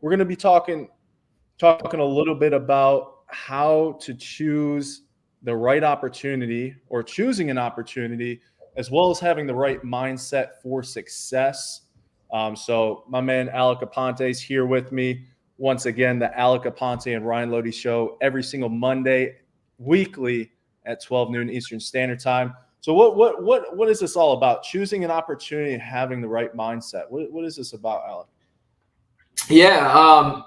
we're going to be talking a little bit about how to choose the right opportunity, or choosing an opportunity, as well as having the right mindset for success. So my man Alec Aponte is here with me once again. The Alec Aponte and Ryan Loede show every single Monday, weekly at 12 noon Eastern Standard Time. So what is this all about? Choosing an opportunity and having the right mindset. What is this about, Alec? Yeah,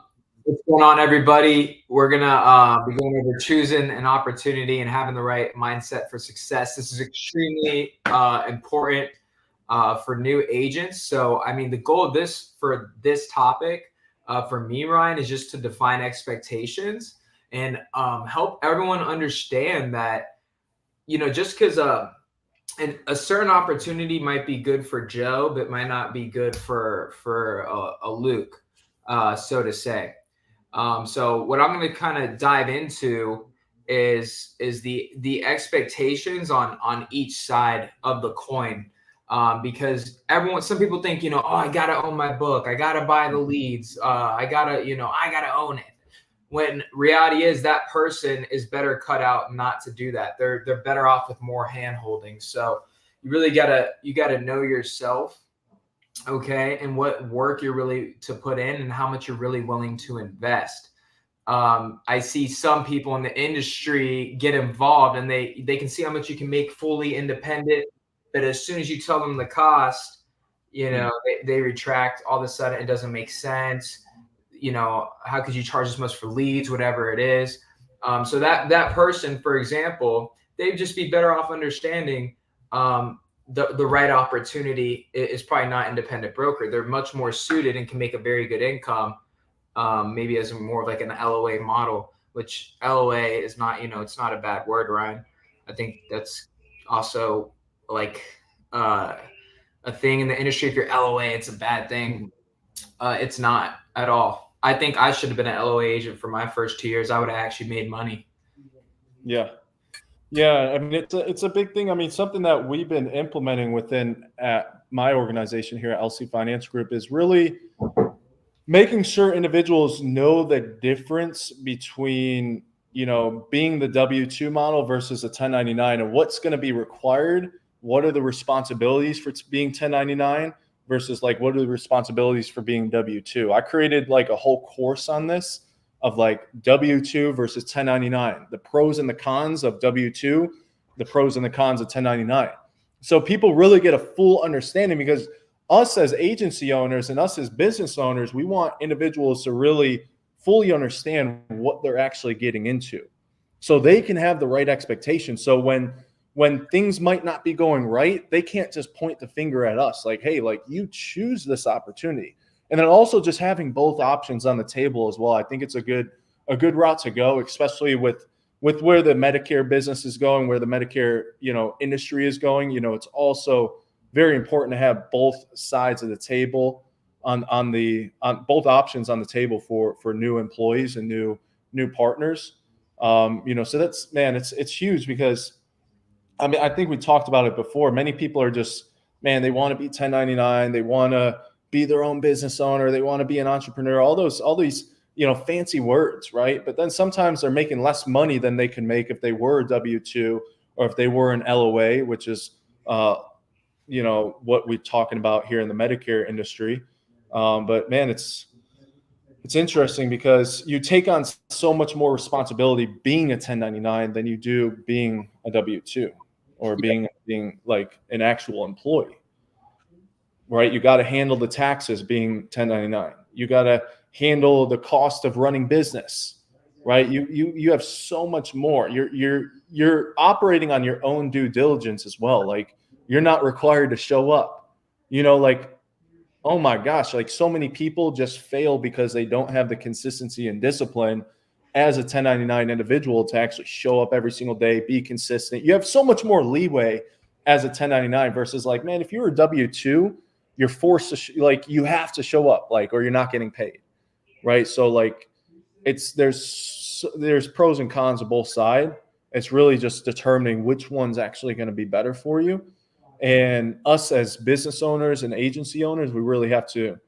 what's going on, everybody? We're gonna be going over choosing an opportunity and having the right mindset for success. This is extremely important for new agents. So, I mean, the goal of this topic for me, Ryan, is just to define expectations and help everyone understand that, just because and a certain opportunity might be good for Joe, but might not be good for a Luke, so to say. So what I'm going to kind of dive into is the expectations on each side of the coin, because some people think, oh, I gotta own my book, I gotta buy the leads, I gotta own it. When reality is that person is better cut out not to do that. They're better off with more hand holding. So you really gotta know yourself, okay, and what work you're really to put in and how much you're really willing to invest. I see some people in the industry get involved and they can see how much you can make fully independent, but as soon as you tell them the cost, they retract. All of a sudden it doesn't make sense. How could you charge this much for leads, whatever it is? So that person, for example, they'd just be better off understanding the right opportunity is probably not independent broker. They're much more suited and can make a very good income, maybe as more of like an LOA model, which LOA is not, it's not a bad word, Ryan. I think that's also like a thing in the industry. If you're LOA, it's a bad thing. It's not at all. I think I should have been an LOA agent for my first 2 years. I would have actually made money. Yeah. Yeah, I mean, it's a big thing. I mean, something that we've been implementing within at my organization here at LC Finance Group is really making sure individuals know the difference between, being the W-2 model versus a 1099, and what's going to be required. What are the responsibilities for being 1099 versus like what are the responsibilities for being W-2? I created like a whole course on this of like W-2 versus 1099, the pros and the cons of W-2, the pros and the cons of 1099. So people really get a full understanding, because us as agency owners and us as business owners, we want individuals to really fully understand what they're actually getting into so they can have the right expectations. So when things might not be going right, they can't just point the finger at us like, hey, like you choose this opportunity. And then also just having both options on the table as well. I think it's a good route to go, especially with where the Medicare business is going, where the Medicare, industry is going. It's also very important to have both sides of the table on both options on the table for new employees and new partners. So that's, man, it's huge, because I mean, I think we talked about it before. Many people are just, man, they want to be 1099, they want to be their own business owner, they want to be an entrepreneur, all these fancy words, right? But then sometimes they're making less money than they can make if they were a W-2 or if they were an LOA, which is what we're talking about here in the Medicare industry. But man, it's interesting because you take on so much more responsibility being a 1099 than you do being a W-2 or being like an actual employee, right? You got to handle the taxes being 1099. You got to handle the cost of running business, right? You have so much more. You're operating on your own due diligence as well. Like, you're not required to show up, like, oh my gosh, like so many people just fail because they don't have the consistency and discipline as a 1099 individual to actually show up every single day, be consistent. You have so much more leeway as a 1099 versus like, man, if you're a W-2, you're forced to you have to show up, like, or you're not getting paid, right? So like, there's pros and cons of both sides. It's really just determining which one's actually going to be better for you. And us as business owners and agency owners, we really have to,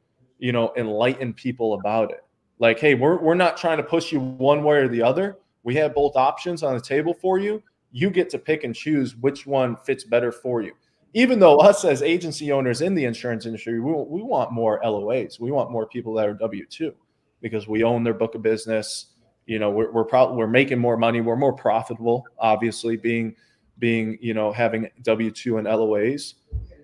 enlighten people about it. Like, hey, we're not trying to push you one way or the other. We have both options on the table for you. You get to pick and choose which one fits better for you. Even though us as agency owners in the insurance industry, we want more LOAs. We want more people that are W-2 because we own their book of business. You know, we're making more money. We're more profitable, obviously, being having W-2 and LOAs.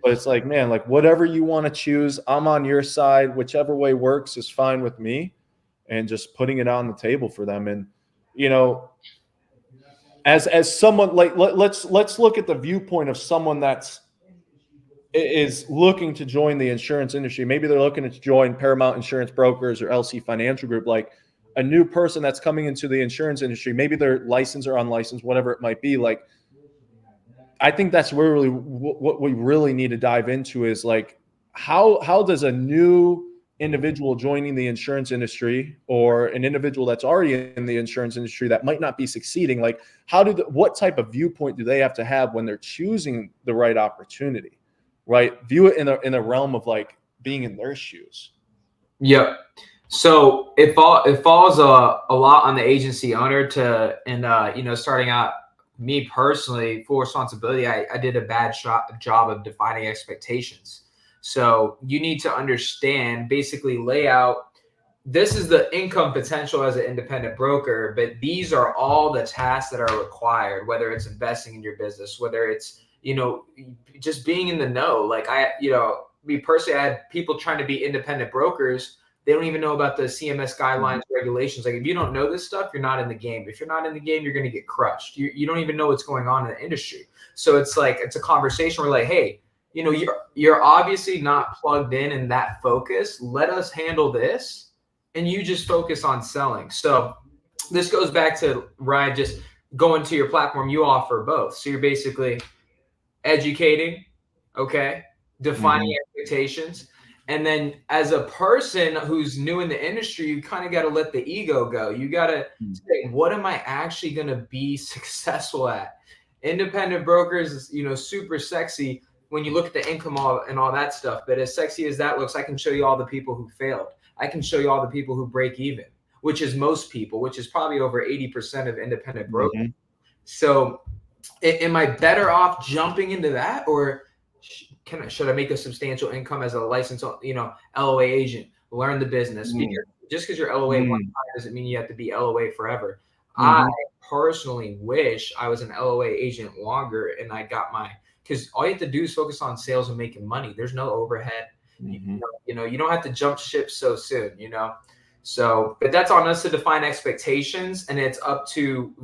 But it's like, man, like whatever you want to choose, I'm on your side. Whichever way works is fine with me. And just putting it on the table for them. And, you know, as someone like let's look at the viewpoint of someone is looking to join the insurance industry. Maybe they're looking to join Paramount Insurance Brokers or LC Financial Group, like a new person that's coming into the insurance industry. Maybe they're licensed or unlicensed, whatever it might be. Like, I think that's really what we really need to dive into is like, how does a new individual joining the insurance industry or an individual that's already in the insurance industry that might not be succeeding, like what type of viewpoint do they have to have when they're choosing the right opportunity, right? View it in the realm of like being in their shoes. Yep. So it falls a lot on the agency owner starting out. Me personally, full responsibility, I did a bad job of defining expectations. So you need to understand, basically lay out, this is the income potential as an independent broker, but these are all the tasks that are required, whether it's investing in your business, whether it's, just being in the know. Like me personally, I had people trying to be independent brokers. They don't even know about the CMS guidelines, regulations. Like if you don't know this stuff, you're not in the game. If you're not in the game, you're going to get crushed. You don't even know what's going on in the industry. So it's like, it's a conversation where like, hey, you're obviously not plugged in that focus. Let us handle this. And you just focus on selling. So this goes back to Ryan, just going to your platform, you offer both. So you're basically educating, okay, defining expectations. And then as a person who's new in the industry, you kind of got to let the ego go. You got to say, what am I actually going to be successful at? Independent brokers is, super sexy when you look at the income and all that stuff. But as sexy as that looks, I can show you all the people who failed. I can show you all the people who break even, which is most people, which is probably over 80% of independent brokers. So am I better off jumping into that, or should I make a substantial income as a licensed, LOA agent, learn the business? Because just because you're LOA one time doesn't mean you have to be LOA forever. I personally wish I was an LOA agent longer and I got because all you have to do is focus on sales and making money. There's no overhead. You don't have to jump ship so soon, So, but that's on us to define expectations, and it's up to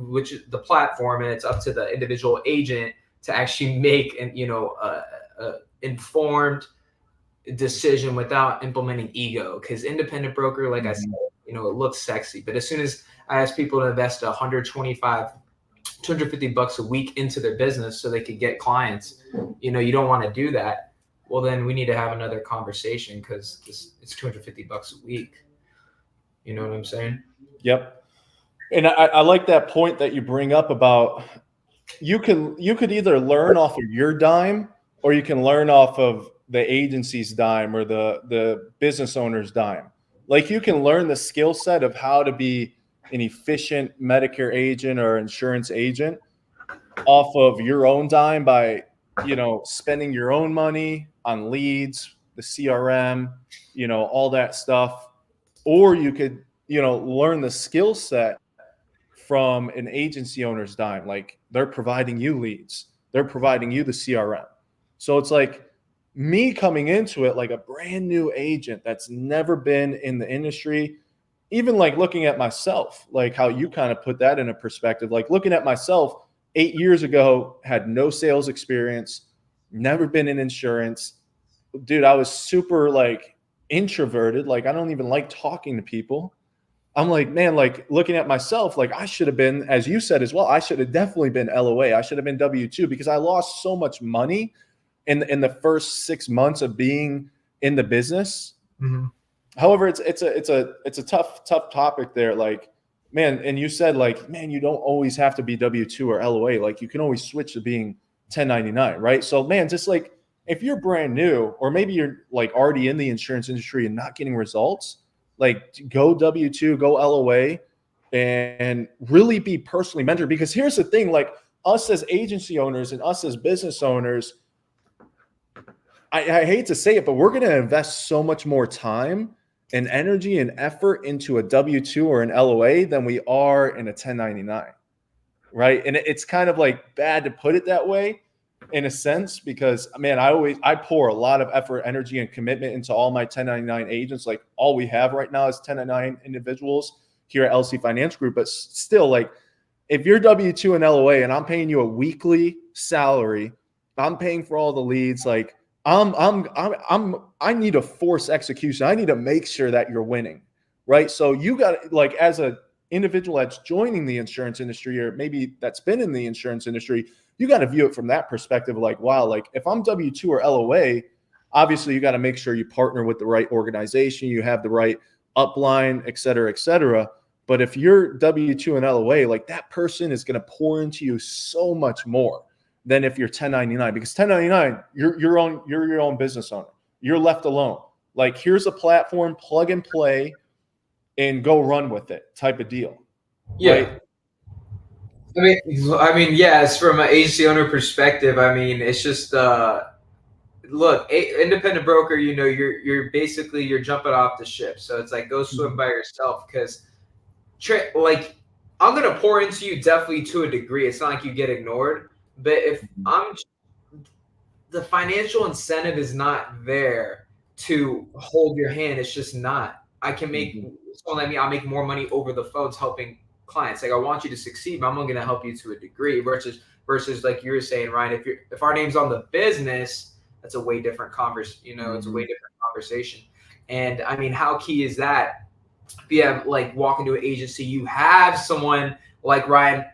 the platform, and it's up to the individual agent to actually make informed decision without implementing ego. Because independent broker, like I said, it looks sexy, but as soon as I ask people to invest $125, $250 a week into their business so they could get clients, you don't want to do that. Well, then we need to have another conversation, because it's $250 a week. You know what I'm saying? Yep. And I like that point that you bring up about you could either learn off of your dime, or you can learn off of the agency's dime or the business owner's dime. Like you can learn the skill set of how to be an efficient Medicare agent or insurance agent off of your own dime by, spending your own money on leads, the CRM, all that stuff. Or you could, learn the skill set from an agency owner's dime. Like they're providing you leads, they're providing you the CRM. So it's like me coming into it like a brand new agent that's never been in the industry, even like looking at myself, like how you kind of put that in a perspective, like looking at myself 8 years ago, had no sales experience, never been in insurance. Dude, I was super like introverted. Like I don't even like talking to people. I'm like, man, like looking at myself, like I should have been, as you said as well, I should have definitely been LOA. I should have been W-2, because I lost so much money in the first 6 months of being in the business. However, it's a tough topic there. Like, man, and you said like, man, you don't always have to be W-2 or LOA. Like you can always switch to being 1099, right? So man, just like if you're brand new, or maybe you're like already in the insurance industry and not getting results, like go W-2, go LOA, and really be personally mentored. Because here's the thing, like us as agency owners and us as business owners, I hate to say it, but we're going to invest so much more time and energy and effort into a W-2 or an LOA than we are in a 1099, right? And it's kind of like bad to put it that way in a sense, because man, I pour a lot of effort, energy, and commitment into all my 1099 agents. Like all we have right now is 1099 individuals here at LC Finance Group, but still, like if you're W-2 and LOA and I'm paying you a weekly salary, I'm paying for all the leads, like I need to force execution. I need to make sure that you're winning, right? So you got, like, as a individual that's joining the insurance industry, or maybe that's been in the insurance industry, you got to view it from that perspective. Like, wow, like if I'm W-2 or LOA, obviously you got to make sure you partner with the right organization, you have the right upline, et cetera, et cetera. But if you're W-2 and LOA, like that person is going to pour into you so much more than if you're 1099, because 1099, you're your own business owner. You're left alone. Like, here's a platform, plug and play, and go run with it type of deal. Yeah. Right? I mean, yes, from an agency owner perspective, I mean, it's just, look, independent broker, you know, you're basically, you're jumping off the ship. So it's like, go swim by yourself, because like, I'm going to pour into you definitely to a degree. It's not like you get ignored. But if the financial incentive is not there to hold your hand, it's just not. I can make someone like me, I'll make more money over the phones helping clients. Like, I want you to succeed, but I'm only going to help you to a degree, versus like you were saying, Ryan, if our name's on the business, that's a way different conversation. You know, it's a way different conversation. And I mean, how key is that? If you have, like, walk into an agency, you have someone like Ryan,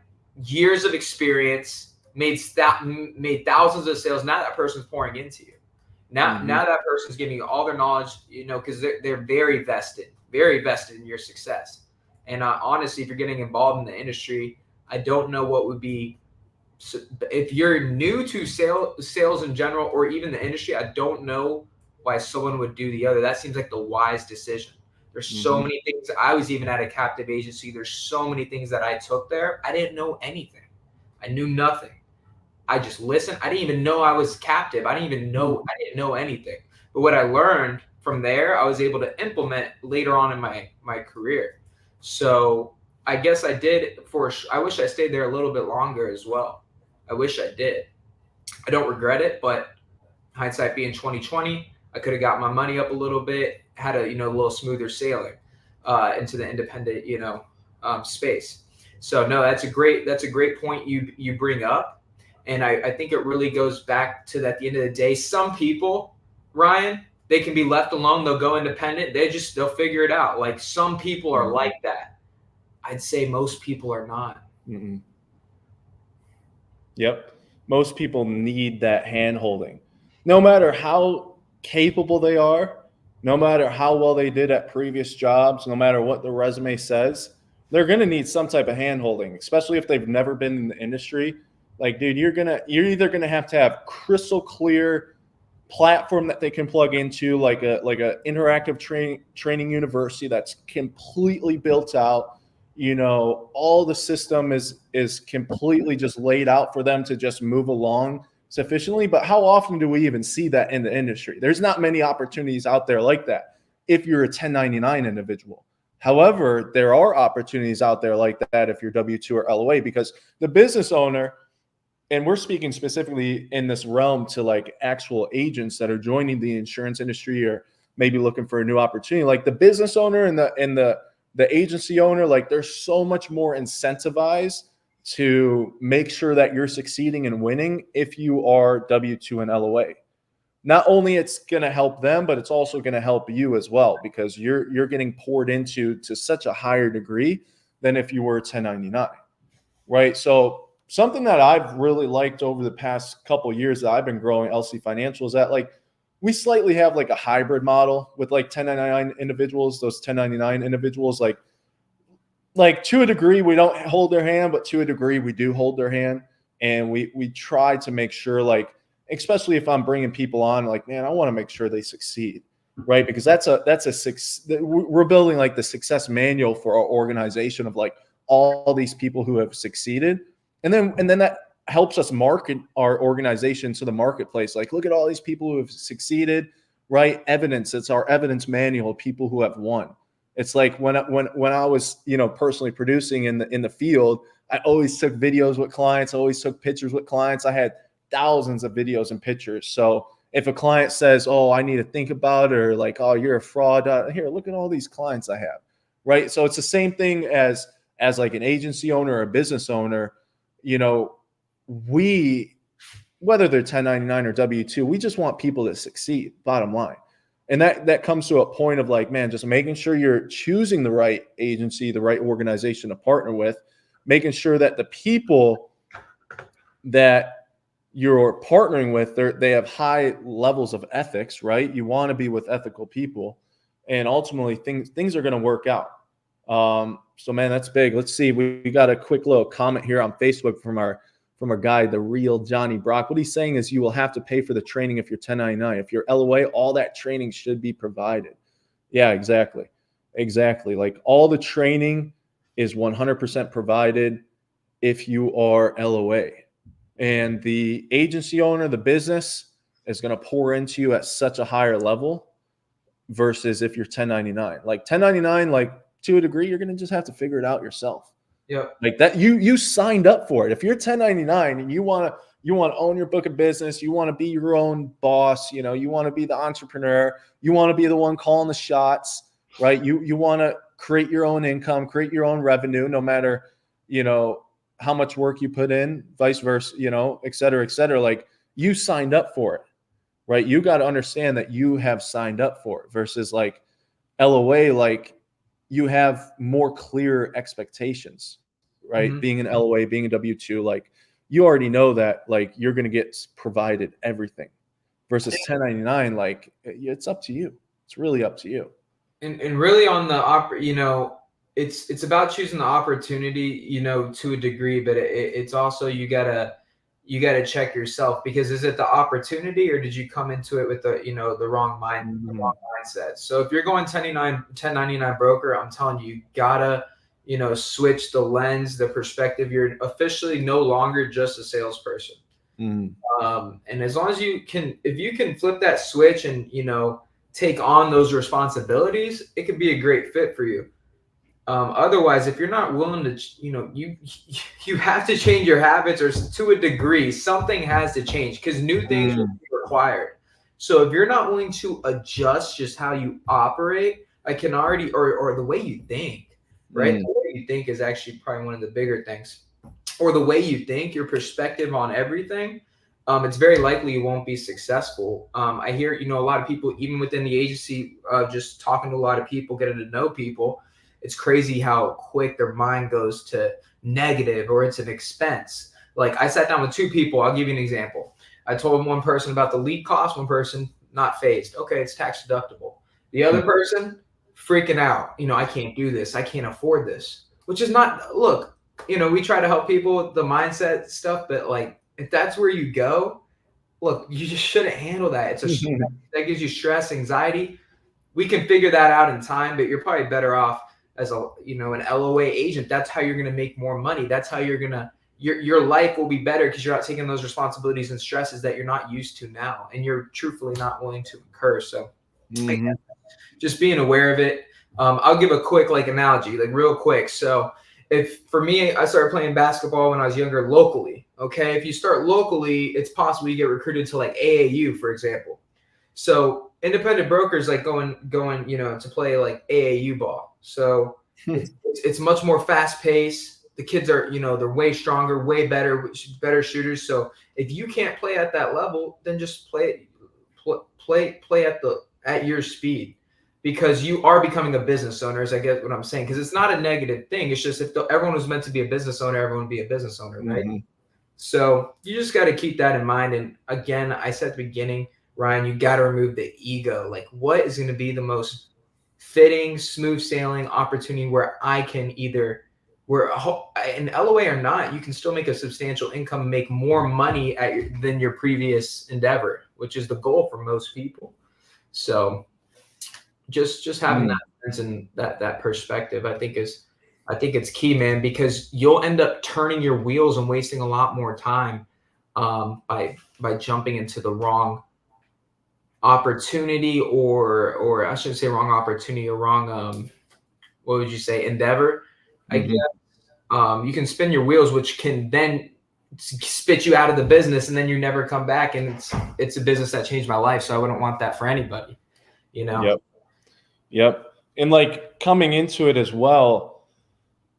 years of experience, made thousands of sales. Now that person's pouring into you. Now that person's giving you all their knowledge, you know, because they're very vested in your success. And honestly, if you're getting involved in the industry, I don't know what would be, if you're new to sales in general, or even the industry, I don't know why someone would do the other. That seems like the wise decision. There's so many things. I was even at a captive agency. There's so many things that I took there. I didn't know anything. I knew nothing. I just listened. I didn't even know I was captive. I didn't know anything. But what I learned from there, I was able to implement later on in my career. So I guess I did I wish I stayed there a little bit longer as well. I wish I did. I don't regret it, but hindsight being 2020, I could have got my money up a little bit, had a little smoother sailing into the independent space. So no, that's a great point you bring up. And I think it really goes back to that, at the end of the day, some people, Ryan, they can be left alone. They'll go independent. They'll figure it out. Like, some people are like that. I'd say most people are not. Yep. Most people need that hand holding. No matter how capable they are, no matter how well they did at previous jobs, no matter what the resume says, they're going to need some type of hand holding, especially if they've never been in the industry. Like, dude, you're either gonna have to have crystal clear platform that they can plug into, like a interactive training university that's completely built out. You know, all the system is completely just laid out for them to just move along sufficiently. But how often do we even see that in the industry? There's not many opportunities out there like that if you're a 1099 individual. However, there are opportunities out there like that if you're W-2 or LOA, because the business owner, and we're speaking specifically in this realm to like actual agents that are joining the insurance industry or maybe looking for a new opportunity, like the business owner and the agency owner, like they're so much more incentivized to make sure that you're succeeding and winning if you are W-2 and LOA. Not only it's going to help them, but it's also going to help you as well, because you're getting poured into to such a higher degree than if you were 1099, right? So something that I've really liked over the past couple of years that I've been growing LC Financial is that, like, we slightly have like a hybrid model with like 1099 individuals, those 1099 individuals, like to a degree, we don't hold their hand, but to a degree we do hold their hand. And we try to make sure, like, especially if I'm bringing people on, like, man, I want to make sure they succeed. right? Because we're building like the success manual for our organization of like all these people who have succeeded. And then that helps us market our organization to the marketplace. Like, look at all these people who have succeeded, right? Evidence. It's our evidence manual of people who have won. It's like when I was, personally producing in the field, I always took videos with clients, I always took pictures with clients. I had thousands of videos and pictures. So if a client says, "Oh, I need to think about it," or like, "Oh, you're a fraud," here, look at all these clients I have, right? So it's the same thing as like an agency owner or a business owner. We, whether they're 1099 or W-2, we just want people to succeed, bottom line. And that comes to a point of like, man, just making sure you're choosing the right agency, the right organization to partner with, making sure that the people that you're partnering with, they have high levels of ethics, right? You want to be with ethical people, and ultimately things are going to work out. So man, that's big. Let's see. We got a quick little comment here on Facebook from our guy, the real Johnny Brock. What he's saying is you will have to pay for the training if you're 1099. If you're LOA, all that training should be provided. Yeah, exactly. Like all the training is 100% provided if you are LOA. And the agency owner, the business, is going to pour into you at such a higher level versus if you're 1099. Like 1099, like to a degree, you're going to just have to figure it out yourself. Yeah. Like that, you signed up for it. If you're 1099 and you want to own your book of business, you want to be your own boss, you want to be the entrepreneur, you want to be the one calling the shots, right? You want to create your own income, create your own revenue, no matter, how much work you put in, vice versa, et cetera, et cetera. Like you signed up for it, right? You got to understand that you have signed up for it versus like LOA, like you have more clear expectations, right? Mm-hmm. Being an LOA, being a W-2, like you already know that like you're going to get provided everything versus 1099. Like it's up to you. It's really up to you. And really on the it's about choosing the opportunity, to a degree, but it's also you gotta check yourself, because is it the opportunity or did you come into it with the wrong mindset? So if you're going 1099 broker, I'm telling you, you gotta switch the lens, the perspective. You're officially no longer just a salesperson. And as long as if you can flip that switch and take on those responsibilities, it could be a great fit for you. Otherwise, if you're not willing to, you have to change your habits, or to a degree, something has to change because new things will be required. So if you're not willing to adjust just how you operate, I can already, or the way you think, right? The way you think is actually probably one of the bigger things, or the way you think, your perspective on everything. It's very likely you won't be successful. I hear, a lot of people, even within the agency, just talking to a lot of people, getting to know people, it's crazy how quick their mind goes to negative, or it's an expense. Like I sat down with two people. I'll give you an example. I told one person about the lead cost, one person not phased. Okay, it's tax deductible. The other person freaking out. I can't do this. I can't afford this, which is not, look, we try to help people with the mindset stuff, but like, if that's where you go, look, you just shouldn't handle that. It's that gives you stress, anxiety. We can figure that out in time, but you're probably better off as an LOA agent. That's how you're going to make more money. That's how you're going to, your life will be better, because you're not taking those responsibilities and stresses that you're not used to now, and you're truthfully not willing to incur. So just being aware of it. I'll give a quick analogy, real quick. So if for me, I started playing basketball when I was younger locally. Okay. If you start locally, it's possible you get recruited to AAU, for example. So independent brokers going, to play AAU ball. So it's much more fast paced. The kids are, they're way stronger, way better shooters. So if you can't play at that level, then just play at your speed, because you are becoming a business owner, as I get what I'm saying. Because it's not a negative thing. It's just, if everyone was meant to be a business owner, everyone would be a business owner, right? So you just got to keep that in mind. And again, I said at the beginning, Ryan, you got to remove the ego. What is going to be the most fitting, smooth sailing opportunity where I can where an LOA or not, you can still make a substantial income, make more money than your previous endeavor, which is the goal for most people. So just having that sense and that perspective, I think it's key, man, because you'll end up turning your wheels and wasting a lot more time by jumping into the wrong opportunity, or I shouldn't say wrong opportunity, or wrong what would you say, endeavor, I guess. You can spin your wheels, which can then spit you out of the business, and then you never come back. And it's a business that changed my life, so I wouldn't want that for anybody, you know? Yep. And like coming into it as well,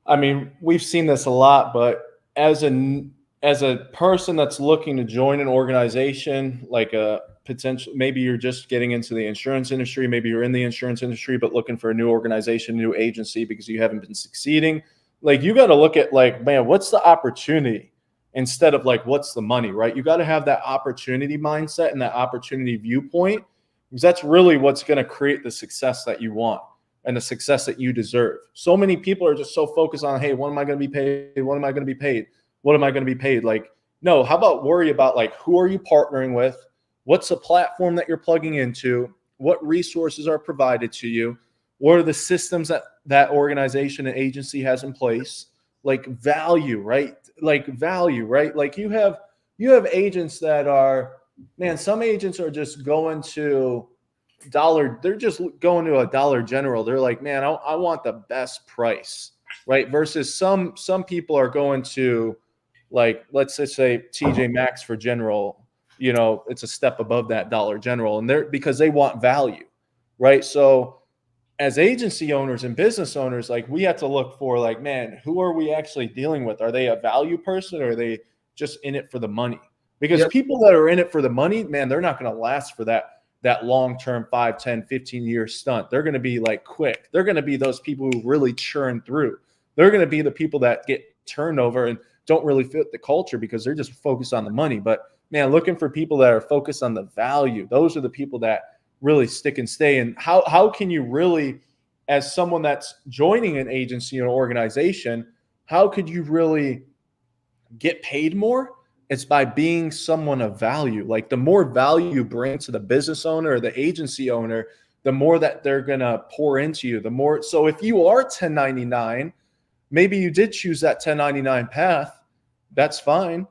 I mean, we've seen this a lot, but as a person that's looking to join an organization, like a potential, maybe you're just getting into the insurance industry, maybe you're in the insurance industry, but looking for a new organization, new agency because you haven't been succeeding. Like you got to look at like, man, what's the opportunity instead of like, what's the money, right? You got to have that opportunity mindset and that opportunity viewpoint, because that's really what's going to create the success that you want and the success that you deserve. So many people are just so focused on, hey, when am I going to be paid? When am I going to be paid? What am I going to be paid? Like, no, how about worry about like, who are you partnering with? What's the platform that you're plugging into? What resources are provided to you? What are the systems that that organization and agency has in place? Like value, right? Like value, right? Like you have agents that are, man, some agents are just going to they're just going to a Dollar General. They're like, man, I want the best price, right? Versus some people are going to, like, let's just say TJ Maxx for general, it's a step above that Dollar General, and they're because they want value, right? So as agency owners and business owners, like we have to look for like, man, who are we actually dealing with? Are they a value person, or are they just in it for the money? Because people that are in it for the money, man, they're not going to last for that long-term 5, 10, 15-year stunt. They're going to be like quick. They're going to be those people who really churn through. They're going to be the people that get turned over and don't really fit the culture because they're just focused on the money. But man, looking for people that are focused on the value, those are the people that really stick and stay. And how can you really, as someone that's joining an agency or organization, how could you really get paid more? It's by being someone of value. Like the more value you bring to the business owner or the agency owner, the more that they're going to pour into you, the more. So if you are 1099, maybe you did choose that 1099 path. That's fine.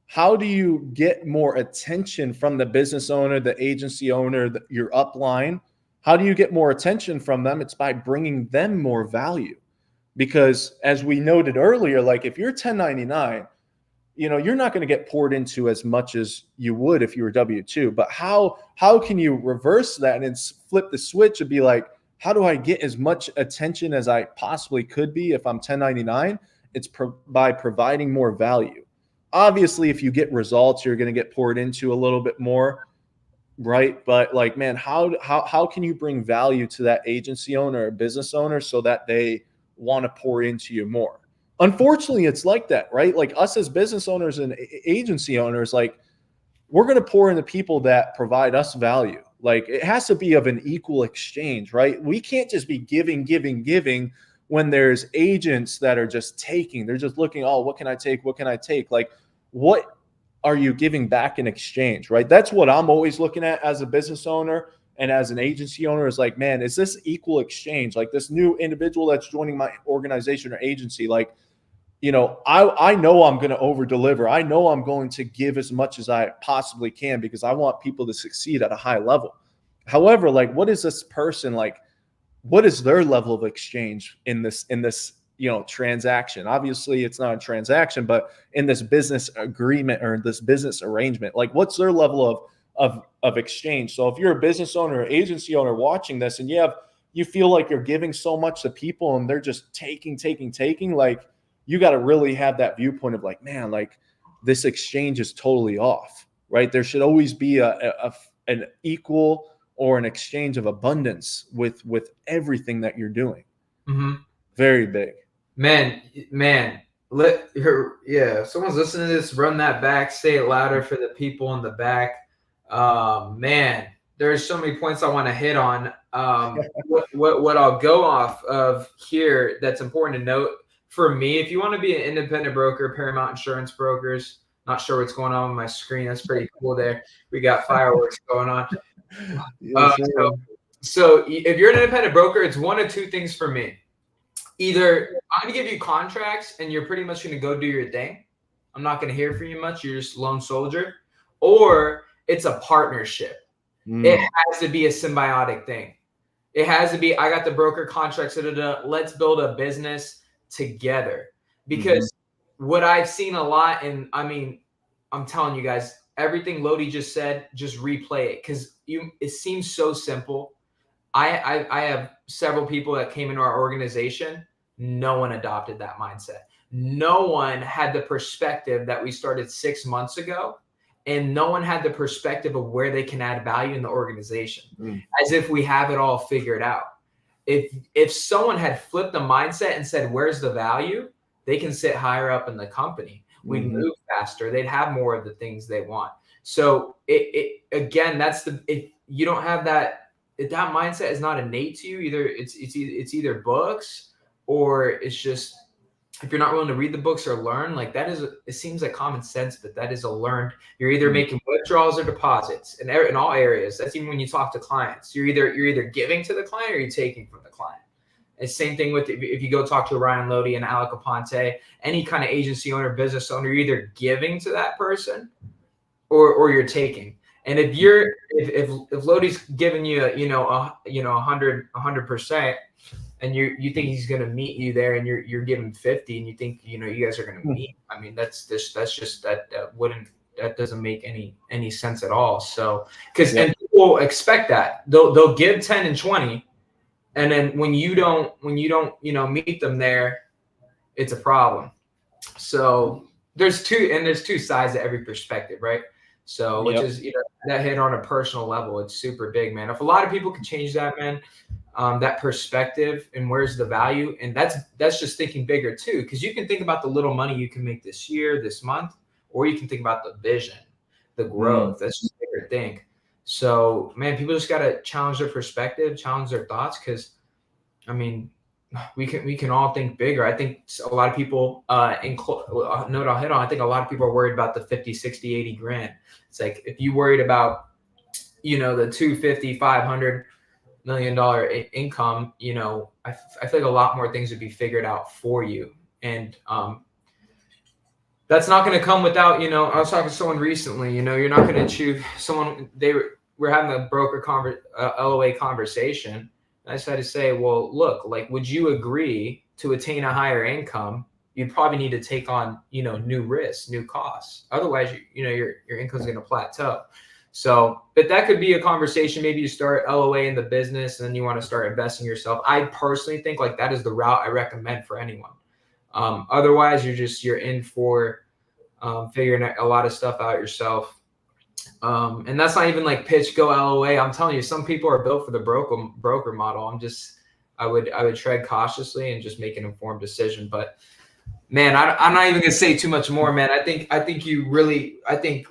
How do you get more attention from the business owner, the agency owner, your upline? How do you get more attention from them? It's by bringing them more value. Because as we noted earlier, like if you're 1099, you're not going to get poured into as much as you would if you were W-2. But how can you reverse that and flip the switch and be like, how do I get as much attention as I possibly could be if I'm 1099? It's by providing more value. Obviously, if you get results, you're going to get poured into a little bit more, right? But like, man, how can you bring value to that agency owner or business owner so that they want to pour into you more? Unfortunately, it's like that, right? Like us as business owners and agency owners, like we're going to pour into people that provide us value. Like it has to be of an equal exchange, right? We can't just be giving when there's agents that are just taking. They're just looking, oh, what can I take? What can I take? Like, what are you giving back in exchange, right? That's what I'm always looking at as a business owner and as an agency owner is like, man, is this equal exchange? Like this new individual that's joining my organization or agency, like, I know I'm going to over deliver. I know I'm going to give as much as I possibly can because I want people to succeed at a high level. However, like, what is this person like? What is their level of exchange in this transaction? Obviously, it's not a transaction, but in this business agreement or this business arrangement, like, what's their level of exchange? So, if you're a business owner or agency owner watching this, and you feel like you're giving so much to people, and they're just taking, like, you got to really have that viewpoint of like, man, like this exchange is totally off, right? There should always be an equal or an exchange of abundance with everything that you're doing. Mm-hmm. Very big. Man. If someone's listening to this, run that back, say it louder for the people in the back. Man, there's so many points I want to hit on. What I'll go off of here that's important to note. For me, if you want to be an independent broker, Paramount Insurance Brokers, not sure what's going on with my screen. That's pretty cool there. We got fireworks going on. So if you're an independent broker, it's one of two things for me. Either I'm going to give you contracts and you're pretty much going to go do your thing. I'm not going to hear from you much. You're just a lone soldier. Or it's a partnership. It has to be a symbiotic thing. It has to be, I got the broker contracts, let's build a business together. Because what I've seen a lot, and I mean, I'm telling you guys, everything Loede just said, just replay it, because it seems so simple. I have several people that came into our organization. No one adopted that mindset. No one had the perspective that we started 6 months ago, and no one had the perspective of where they can add value in the organization, as if we have it all figured out. If someone had flipped the mindset and said, where's the value? They can sit higher up in the company. We'd move faster. They'd have more of the things they want. So again, if you don't have that, if that mindset is not innate to you, either it's either books, or it's just, if you're not willing to read the books or learn, like that is, it seems like common sense, but that is a learned. You're either making withdrawals or deposits in all areas. That's even when you talk to clients. You're either giving to the client or you're taking from the client. It's same thing with, if you go talk to Ryan Loede and Alec Aponte, any kind of agency owner, business owner, you're either giving to that person or you're taking. And if Lode's giving you, 100%, and you think he's going to meet you there, and you're giving 50, and you think, you guys are going to meet. I mean, that doesn't make any sense at all. So, and people expect that they'll give 10 and 20. And then when you don't, meet them there, it's a problem. So there's two sides to every perspective, right? So, which is, that hit on a personal level, it's super big, man. If a lot of people can change that, man, that perspective and where's the value, and that's just thinking bigger too, because you can think about the little money you can make this year, this month, or you can think about the vision, the growth. That's just a bigger thing. So, man, people just got to challenge their perspective, challenge their thoughts, because, I mean, we can all think bigger. I think a lot of people, note I'll hit on, I think a lot of people are worried about the 50, 60, 80 grand. It's like, if you worried about, the $250, $500 million income, I feel like a lot more things would be figured out for you. And that's not going to come without, I was talking to someone recently, you're not going to choose someone, we're having a broker LOA conversation. And I just had to say, well, look, like, would you agree to attain a higher income? You'd probably need to take on, new risks, new costs. Otherwise, your income's going to plateau. So, but that could be a conversation. Maybe you start LOA in the business and then you want to start investing yourself. I personally think like that is the route I recommend for anyone. Otherwise, you're in for figuring a lot of stuff out yourself. And that's not even like pitch, go LOA. I'm telling you, some people are built for the broker model. I would tread cautiously and just make an informed decision. But man, I'm not even gonna say too much more, man. I think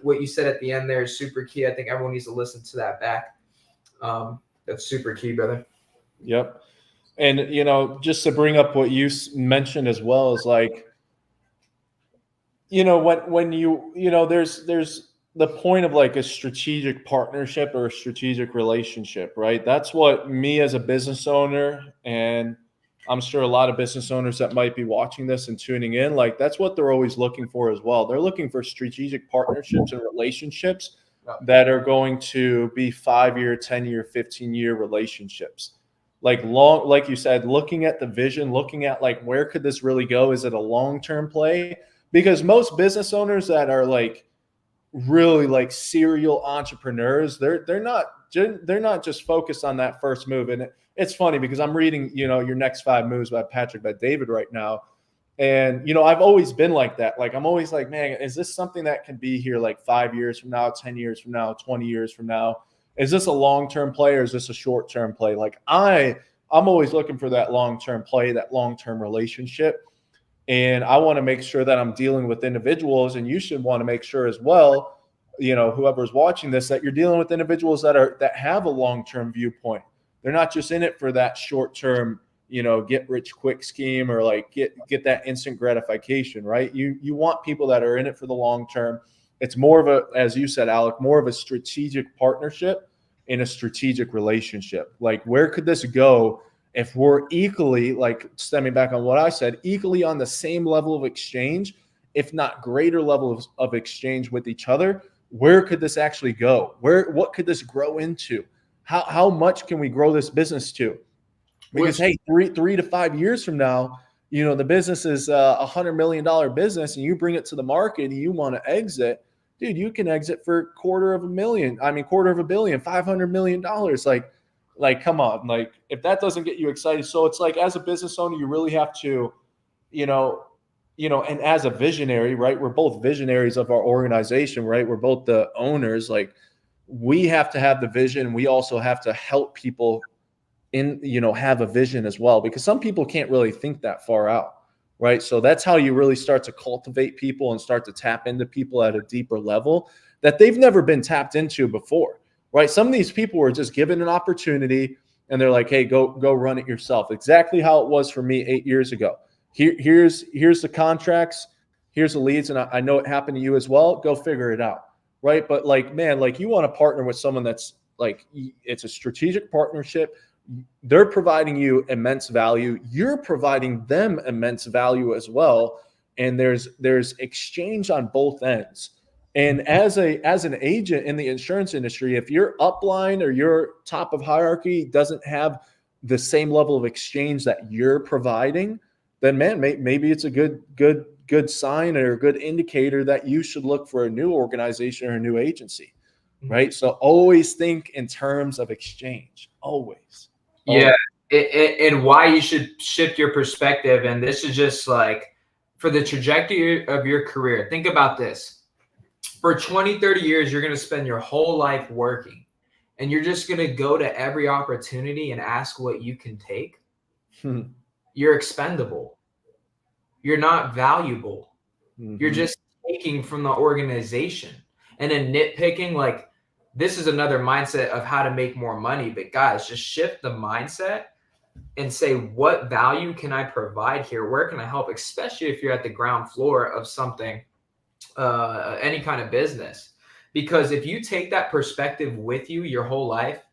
what you said at the end there is super key. I think everyone needs to listen to that back. That's super key, brother. Yep. And, just to bring up what you mentioned as well, is like, when there's the point of like a strategic partnership or a strategic relationship, right? That's what me as a business owner, and I'm sure a lot of business owners that might be watching this and tuning in, like that's what they're always looking for as well. They're looking for strategic partnerships and relationships that are going to be 5-year, 10-year, 15-year relationships. Like you said, looking at the vision, looking at like, where could this really go? Is it a long-term play? Because most business owners that are like really like serial entrepreneurs, they're not just focused on that first move. And it's funny because I'm reading, Your Next 5 Moves by Patrick Bet-David right now. And, I've always been like that. Like, I'm always like, man, is this something that can be here like 5 years from now, 10 years from now, 20 years from now? Is this a long-term play or is this a short-term play? Like I'm always looking for that long-term play, that long-term relationship. And I want to make sure that I'm dealing with individuals, and you should want to make sure as well, whoever's watching this, that you're dealing with individuals that have a long-term viewpoint. They're not just in it for that short-term, get rich quick scheme or like get that instant gratification, right? You want people that are in it for the long term. It's more of a, as you said, Alec, more of a strategic partnership in a strategic relationship? Like, where could this go if we're equally, like stemming back on what I said, equally on the same level of exchange, if not greater level of exchange with each other? Where could this actually go? What could this grow into? How much can we grow this business to? Because hey, 3 to 5 years from now, the business is $100 million business, and you bring it to the market and you want to exit, dude, you can exit for $250,000. I mean, $250 million, $500 million. Like, come on, like if that doesn't get you excited. So it's like, as a business owner, you really have to, and as a visionary, right? We're both visionaries of our organization, right? We're both the owners. Like, we have to have the vision. We also have to help people have a vision as well, because some people can't really think that far out, right? So that's how you really start to cultivate people and start to tap into people at a deeper level that they've never been tapped into before, right? Some of these people were just given an opportunity and they're like, hey, go run it yourself. Exactly how it was for me 8 years ago. Here's the contracts, here's the leads, and I know it happened to you as well. Go figure it out, right? But like, man, like, you want to partner with someone that's like, it's a strategic partnership. They're providing you immense value. You're providing them immense value as well. And there's exchange on both ends. And as an agent in the insurance industry, if your upline or your top of hierarchy doesn't have the same level of exchange that you're providing, then man, maybe it's a good sign or a good indicator that you should look for a new organization or a new agency, right? So always think in terms of exchange, always. Yeah, and why you should shift your perspective. And this is just like for the trajectory of your career. Think about this. For 20, 30 years, you're going to spend your whole life working, and you're just going to go to every opportunity and ask what you can take. You're expendable. You're not valuable. You're just taking from the organization. And then nitpicking, like, this is another mindset of how to make more money. But guys, just shift the mindset and say, what value can I provide here? Where can I help? Especially if you're at the ground floor of something, any kind of business. Because if you take that perspective with you your whole life,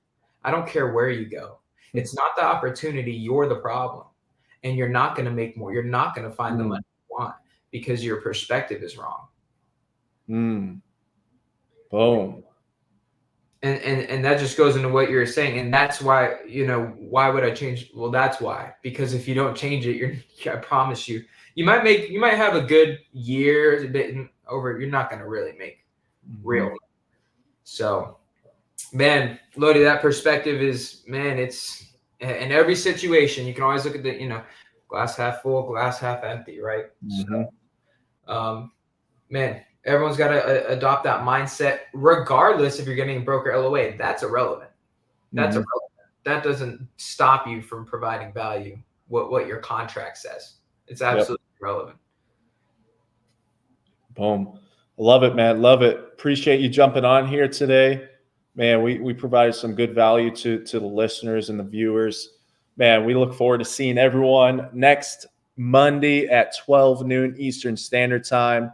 I don't care where you go. It's not the opportunity, you're the problem. And you're not going to make more. You're not going to find the money you want because your perspective is wrong. Boom. And that just goes into what you're saying. And that's why, why would I change? Well, that's why, because if you don't change it, I promise you, you might have a good year, you're not going to really make real money. So, man, Loede, that perspective is, man, it's in every situation. You can always look at the, glass half full, glass half empty, right? So, man, everyone's got to adopt that mindset, regardless if you're getting a broker LOA. That's irrelevant. That's irrelevant. That doesn't stop you from providing value. What your contract says, it's absolutely irrelevant. Boom. Love it, man. Love it. Appreciate you jumping on here today, man. We provided some good value to the listeners and the viewers. Man, we look forward to seeing everyone next Monday at 12 noon Eastern Standard Time.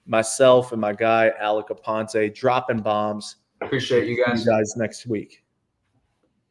Myself and my guy, Alec Aponte, dropping bombs. Appreciate you guys. See you guys next week.